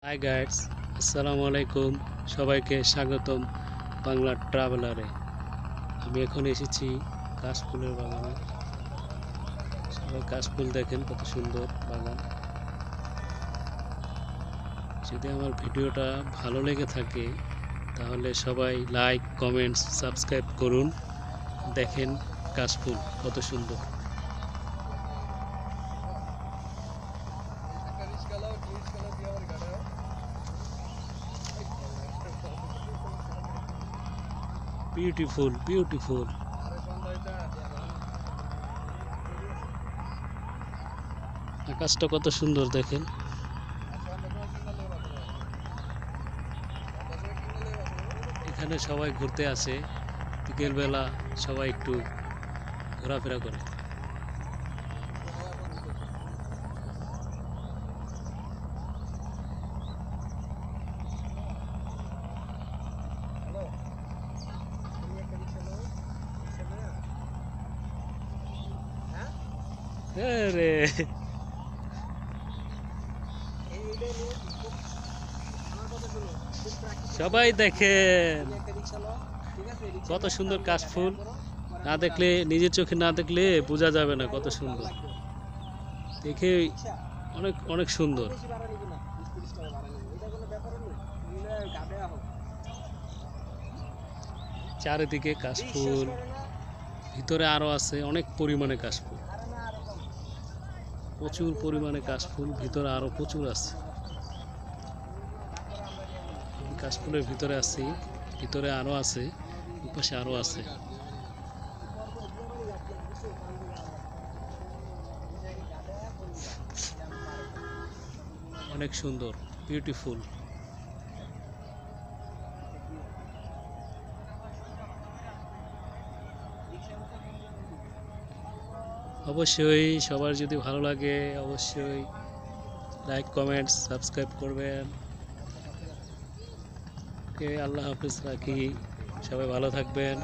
High guides, আসসালামু আলাইকুম। সবাইকে স্বাগতম বাংলা ট্রাভেলারে। আমি এখন এসেছি কাশফুলের বাগানে। সবাই কাশফুল দেখেন, কত সুন্দর বাগান। যদি আমার ভিডিওটা ভালো লেগে থাকে তাহলে সবাই লাইক, কমেন্টস, সাবস্ক্রাইব করুন। দেখেন কাশফুল কত সুন্দর। Beautiful beautiful. আকাশটা কত সুন্দর দেখেন। এখানে সবাই ঘুরতে আসে, বিকেলবেলা সবাই একটু ঘোরাফেরা করে। আরে সবাই দেখেন কত সুন্দর কাশফুল। না দেখলে, নিজের চোখে না দেখলে বোঝা যাবে না কত সুন্দর। দেখে অনেক অনেক সুন্দর। চারিদিকে কাশফুল, ভিতরে আরো আছে অনেক পরিমাণে কাশফুল, প্রচুর পরিমাণে কাশফুল ভিতরে আরো প্রচুর আছে। কাশফুলের ভিতরে আছি, ভিতরে আরো আছে, পাশে আরো আছে। অনেক সুন্দর, বিউটিফুল। অবশ্যই সবার যদি ভালো লাগে অবশ্যই লাইক, কমেন্টস, সাবস্ক্রাইব করবেন। ওকে, আল্লাহ হাফিজ রাখি, সবাই ভালো থাকবেন।